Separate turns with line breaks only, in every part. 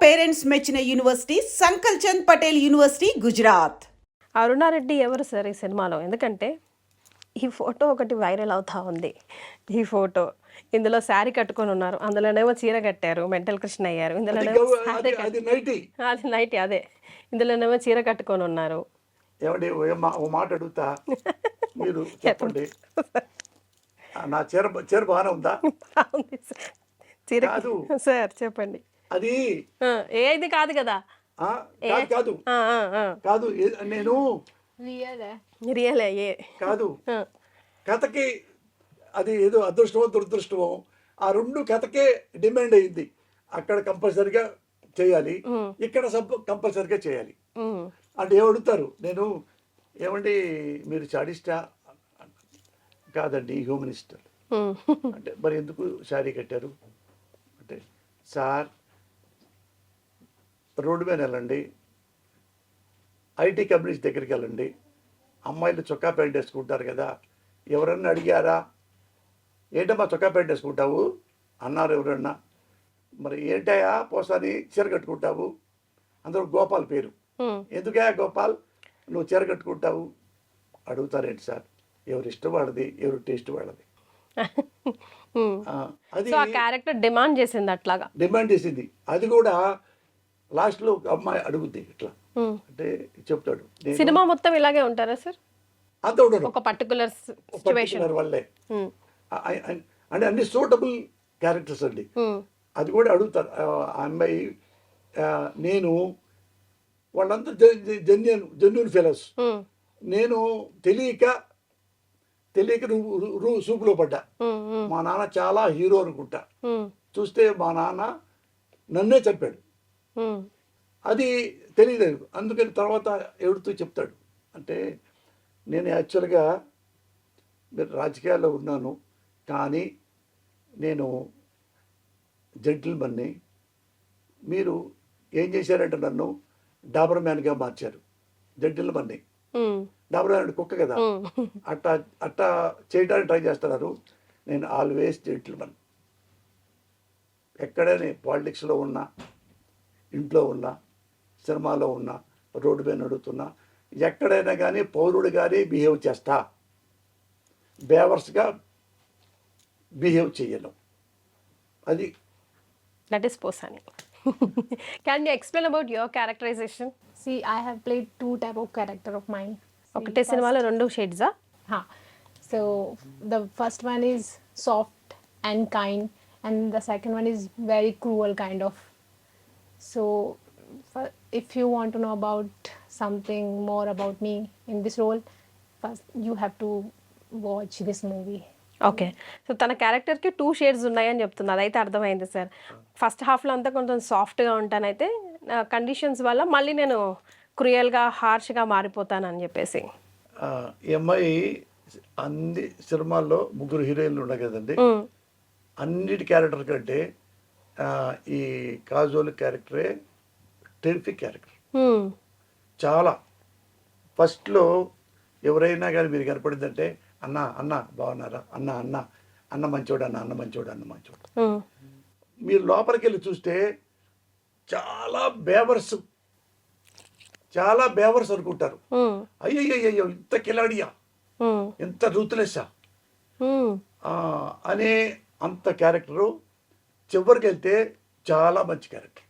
Parents మెచ్చిన university సంకల్ Chand Patel university Gujarat.
Aruna Reddy ఎవరు sir ఈ సినిమాలో? ఎందుకంటే ఈ ఫోటో ఒకటి వైరల్ అవుతా ఉంది. ఈ ఫోటో ఇందులో శారీ కట్టుకొని ఉన్నారు, అందులోనేమో చీర కట్టారు, మెంటల్ కృష్ణ అయ్యారు. ఇందులోనేమో
అది నైటీ.
అది నైట్ అదే, ఇందులోనేమో చీర కట్టుకొని ఉన్నారు.
ఏమండి ఓ మాట అడుగుతా, మీరు చెప్పండి. నా చీర బాగానే ఉందా?
బాగుంది సార్. చీర
కాదు
సార్, చెప్పండి.
అది
ఏది కాదు కదా.
కాదు కాదు నేను
రియల్
కాదు, కథకి అది ఏదో అదృష్టమో దురదృష్టమో ఆ రెండు కథకే డిమాండ్ అయింది. అక్కడ కంపల్సరిగా చేయాలి, ఇక్కడ కంపల్సరిగా చేయాలి అంటే ఏమడుగుతారు. నేను ఏమండి మీరు చాడిస్టా? కాదండి, హ్యూమనిస్ట్. అంటే మరి ఎందుకు శారీ కట్టారు అంటే, సార్ రోడ్డు మీద వెళ్ళండి, ఐటీ కంపెనీస్ దగ్గరికి వెళ్ళండి, అమ్మాయిలు చొక్కా ప్యాంట్ వేసుకుంటారు కదా, ఎవరన్నా అడిగారా ఏంటమ్మా చొక్కా ప్యాంట్ వేసుకుంటావు అన్నారు ఎవరన్నా? మరి ఏంటయా పోసాని చీర కట్టుకుంటావు, అందరూ గోపాల్ పేరు, ఎందుకయా గోపాల్ నువ్వు చీర కట్టుకుంటావు అడుగుతారేంటి సార్? ఎవరు ఇష్టం వాళ్ళది, ఎవరు టేస్ట్ వాళ్ళది.
అది క్యారెక్టర్ డిమాండ్ చేసింది, అట్లాగా డిమాండ్
చేసింది. అది కూడా లాస్ట్లో ఒక అమ్మాయి అడుగుద్ది ఇట్లా అంటే చెప్తాడు.
సినిమా మొత్తం ఇలాగే ఉంటారా సార్?
అంత ఉండదు,
ఒక పర్టికులర్ సిచువేషన్
వల్లే. అంటే అన్ని సూటబుల్ క్యారెక్టర్స్ అండి. అది కూడా అడుగుతారు ఆ అమ్మాయి. నేను వాళ్ళంతా జెన్యూన్ ఫెలోస్. నేను తెలియక నువ్వు సూపులో పడ్డా. మా నాన్న చాలా హీరో అనుకుంటా, చూస్తే మా నాన్న నన్నే చంపాడు. అది తెలియలేదు, అందుకని తర్వాత ఎవరితో చెప్తాడు అంటే, నేను యాక్చువల్గా మీరు రాజకీయాల్లో ఉన్నాను, కానీ నేను జెంటిల్మన్ని. మీరు ఏం చేశారంటే నన్ను డాబర్ మ్యాన్గా మార్చారు. జెంటిల్మన్ని, డాబర్ మ్యాన్ కుక్క కదా, అట్టా చేయడానికి ట్రై చేస్తున్నారు. నేను ఆల్వేస్ జెంటిల్మన్. ఎక్కడైనా పాలిటిక్స్లో ఉన్నా, ఇంట్లో ఉన్నా, సినిమాలో ఉన్నా, రోడ్డు మీద నడుస్తున్నా, ఎక్కడైనా కానీ పౌరుడు కానీ బిహేవ్ చేస్తా, బేవర్స్గా బిహేవ్ చేయను. అది
that is Posani. Can you explain about your characterization?
See, I have played two type of character of mine.
ఒకటే సినిమాలో రెండు షేడ్సా?
So the first one is soft and kind, and the second one is very cruel kind of. So if you want to know about something more about me in this role, first you have to watch this movie.
Okay, so తన క్యారెక్టర్కి 2 shades ఉన్నాయని చెప్తుంది, అదైతే అర్థమైంది sir. First హాఫ్లో అంతా కొంచెం సాఫ్ట్గా ఉంటానైతే, కండిషన్స్ వల్ల మళ్ళీ నేను క్రూయల్గా హార్ష్గా మారిపోతానని చెప్పేసి.
ఈ అమ్మాయి అన్ని సినిమాల్లో 3 హీరోయిన్లు ఉన్నాయి కదండి, అన్నిటి క్యారెక్టర్ కంటే ఈ కాజోల్ క్యారెక్టరే టెరిఫిక్ క్యారెక్టర్. చాలా ఫస్ట్లో ఎవరైనా కానీ మీరు కనపడిందంటే, అన్న అన్న బాగున్నారా, అన్న అన్న అన్న మంచోడు, అన్న మంచోడు, అన్న మంచోడు. మీరు లోపలికి వెళ్ళి చూస్తే చాలా బేవర్స్ అనుకుంటారు. అయ్యయ్యో ఇంత కిలాడియా, ఎంత రూతులెస్సా అనే అంత క్యారెక్టరు. చివరికి వెళ్తే చాలా మంచి క్యారెక్టర్,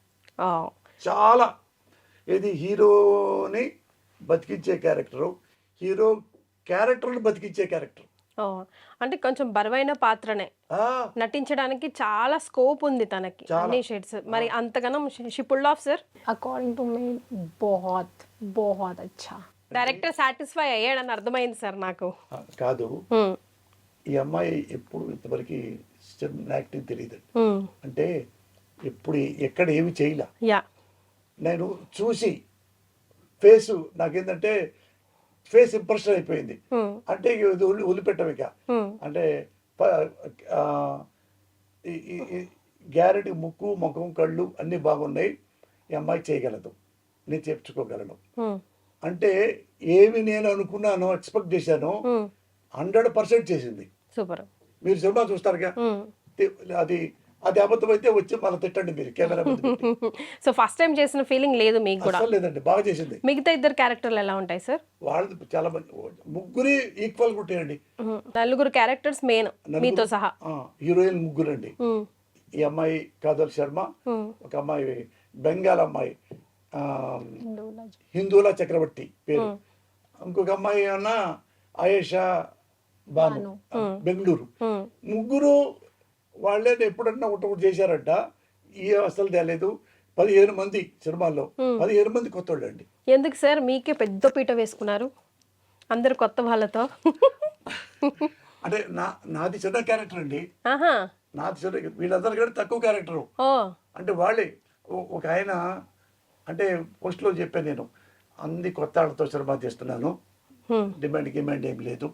చాలా ఇది హీరోని బతికించే క్యారెక్టరు, హీరో క్యారెక్టర్ని బతికించే క్యారెక్టర్.
అంటే కొంచెం బరువైన పాత్రనే నటించడానికి చాలా స్కోప్ ఉంది తనకి, అన్ని షేడ్స్. మరి అంతగానం she pulled off sir.
According to me బహుత్ అచ్చా.
డైరెక్టర్ సాటిస్ఫై అయ్యాడని అర్థమైంది సార్ నాకు.
కాదు, ఈ అమ్మాయి ఎప్పుడు ఇంతవరకు యాక్టింగ్ తెలియదు అంటే, ఎప్పుడు ఎక్కడ ఏమి చేయలే. నేను చూసి ఫేస్ నాకేంటంటే ఫేస్ ఇంప్రెషన్ అయిపోయింది. అంటే వదిలిపెట్టం ఇక. అంటే గ్యారెంటీ ముక్కు, ముఖం, కళ్ళు అన్నీ బాగున్నాయి, ఈ అమ్మాయి చేయగలదు, నేను చెప్పుకోగలను అంటే ఏమి నేను అనుకున్నానో, ఎక్స్పెక్ట్ చేశానో 100% చేసింది.
సూపర్.
మీరు సినిమా చూస్తారుగా, అది అది అబద్ధం అయితే వచ్చి మళ్ళీ తిట్టండి మీరు కెమెరా ముందు పెట్టి.
సో ఫస్ట్ టైం చేసిన ఫీలింగ్ లేదు మీకు కూడా.
అసలు లేదండి, బాగా చేసింది.
మిగతా ఇద్దరు క్యారెక్టర్లు ఎలా ఉంటాయి సార్?
వాళ్ళు చాలా మంది, ముగ్గురి ఈక్వల్గా ఉంటాయండి.
నలుగురు క్యారెక్టర్స్ మెయిన్ మీతో సహా.
హీరోయిన్ ముగ్గురు అండి. ఈ అమ్మాయి కాజల్ శర్మ, ఒక అమ్మాయి బెంగాల్ అమ్మాయి హిందూలా చక్రవర్తి పేరు, ఇంకొక అమ్మాయి అన్న ఆయేషా బాను బెంగళూరు. ముగ్గురు వాళ్ళే ఎప్పుడన్నా ఒకటి చేశారంట. ఈ అసలు తేలేదు. 15 మంది సినిమాల్లో 15 మంది కొత్త వాళ్ళు అండి.
ఎందుకు సార్ మీకే పెద్ద పీట వేసుకున్నారు అందరు కొత్త వాళ్ళతో?
అంటే నాది చిన్న క్యారెక్టర్ అండి. నాది చిన్న, వీళ్ళందరికంటే తక్కువ క్యారెక్టరు. అంటే వాళ్ళే ఒక ఆయన అంటే పోస్ట్లో చెప్పాను నేను, అన్ని కొత్త వాళ్ళతో సినిమా చేస్తున్నాను, డిమాండ్ ఏం లేదు,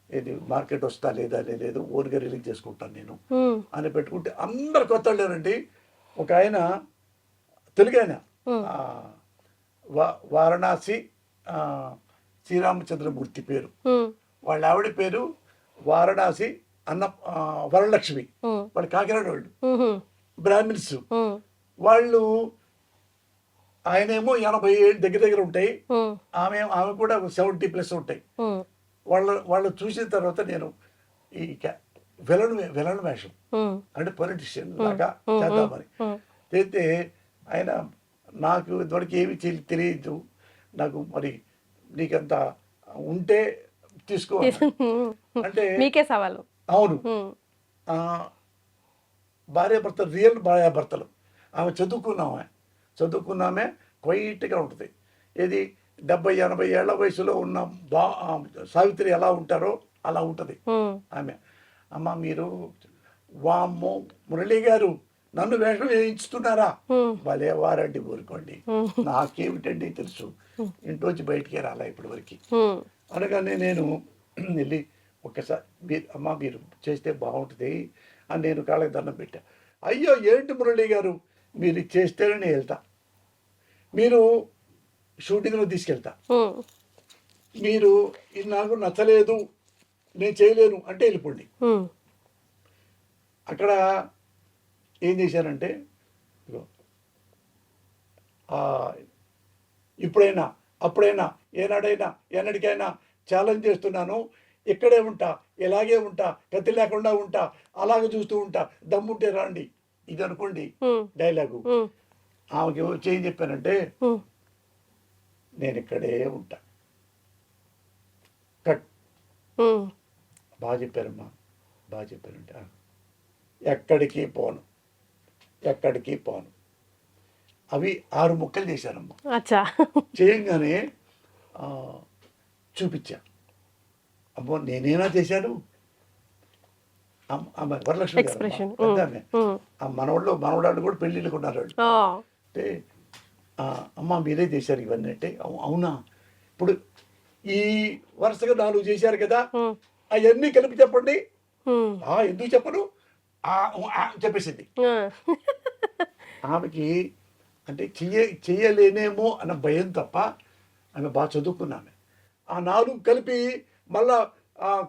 ఇది మార్కెట్ వస్తా లేదా లేదు, ఓన్గా రిలీజ్ చేసుకుంటాను నేను అని పెట్టుకుంటే అందరు కొత్త వాళ్ళేనండి. ఒక ఆయన తెలుగు ఆయన, వారణాసి శ్రీరామచంద్రమూర్తి పేరు, వాళ్ళ ఆవిడ పేరు వారణాసి వరలక్ష్మి. వాళ్ళు కాకినాడ వాళ్ళు, బ్రాహ్మిన్స్ వాళ్ళు. ఆయనేమో 80 ఏళ్ళు దగ్గర ఉంటాయి, ఆమె కూడా 70+ ఉంటాయి. వాళ్ళు చూసిన తర్వాత నేను ఈ విలన్ వేషం అంటే పొలిటీషియన్ లాగా చేద్దామని అయితే ఆయన నాకు ఇదివరకు ఏమి తెలియదు నాకు, మరి నీకంత ఉంటే తీసుకో అంటే
మీకే సవాలు.
అవును, భార్యాభర్తలు, రియల్ భార్యాభర్తలు. ఆమె చదువుకున్నామే క్వైట్గా ఉంటుంది. ఏది 70-80 ఏళ్ల వయసులో ఉన్న సావిత్రి ఎలా ఉంటారో అలా ఉంటుంది ఆమె. అమ్మ మీరు వామ్మో మురళి గారు నన్ను వేషం వేయించుతున్నారా? భలే వారండి, ఊరుకోండి, నాకేమిటండి తెలుసు, ఇంట్లోంచి బయటికే రాలా ఇప్పటి వరకు. అనగానే నేను వెళ్ళి ఒక్కసారి అమ్మ మీరు చేస్తే బాగుంటుంది అని నేను కాళ్ళకి దండం పెట్టా. అయ్యో ఏంటి మురళి గారు, మీరు చేస్తేనే నేను వెళ్తా, మీరు షూటింగ్లో తీసుకెళ్తా, మీరు ఇది నాకు నచ్చలేదు నేను చేయలేను అంటే వెళ్ళిపోండి. అక్కడ ఏం చేశానంటే ఇప్పుడైనా అప్పుడైనా ఏనాడైనా ఎన్నటికైనా ఛాలెంజ్ చేస్తున్నాను, ఇక్కడే ఉంటా, ఇలాగే ఉంటా, కత్తి లేకుండా ఉంటా, అలాగే చూస్తూ ఉంటా, దమ్ముంటే రాండి, ఇది అనుకోండి డైలాగు. ఆమెకి వచ్చి ఏం చెప్పానంటే నేను ఇక్కడే ఉంటా, కట్. బాగా చెప్పారమ్మా, బాగా చెప్పారంట. ఎక్కడికి పోను. అవి 6 ముక్కలు చేశారమ్మా. చేయంగానే చూపించా, అమ్మో నేనేనా చేశాను. వరలక్ష్మి గారు ఆ మనవడాళ్ళు కూడా పెళ్ళిళ్ళకు ఉన్నారు. అంటే అమ్మ మీరే చేశారు ఇవన్నీ అంటే, అవునా, ఇప్పుడు ఈ వరుసగా 4 చేశారు కదా, అవన్నీ కలిపి చెప్పండి. ఎందుకు చెప్పను చెప్పేసింది. ఆమెకి అంటే చెయ్యలేనేమో అన్న భయం తప్ప ఆమె బాగా చదువుకున్నామే. ఆ 4 కలిపి మళ్ళా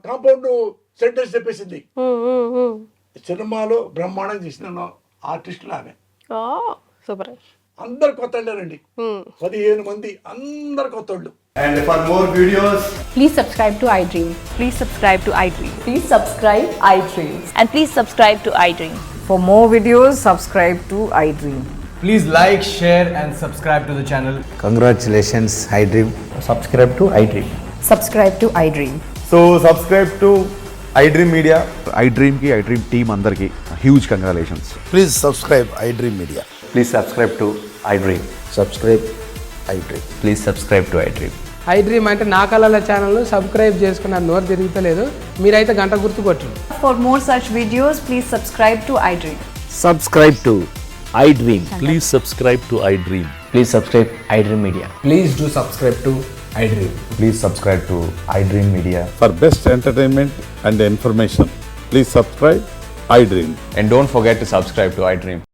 కాంపౌండ్ సెంటెన్స్ చెప్పేసింది. సినిమాలో బ్రహ్మాండం చేసిన ఆర్టిస్టులు ఆమె.
సూపర్.
అందరు కొత్త వాళ్ళేనండి, 15 మంది, అందరు కొత్త వాళ్ళు.
And for more videos,
please subscribe to iDream.
Please subscribe to iDream.
Please subscribe iDream.
And please subscribe to iDream.
For more videos, subscribe to iDream.
please like, share and subscribe to the channel.
Congratulations, iDream.
Subscribe to iDream.
Subscribe to iDream.
So subscribe to iDream Media.
iDream ki iDream team andarki huge congratulations.
Please subscribe iDream Media.
Please subscribe to iDream.
Subscribe iDream.
Please subscribe to iDream.
iDream అంటే నా కళల channel subscribe చేసుకున్న నోరు తిరుగుతలేదు, మీరైతే గంట గుర్తు కొట్టండి.
For more such videos, please subscribe to iDream.
Subscribe to iDream.
Please subscribe to iDream.
Please subscribe iDream Media.
Please do subscribe to iDream.
Please subscribe to iDream Media.
For best entertainment and information, please subscribe iDream.
And don't forget to subscribe to iDream.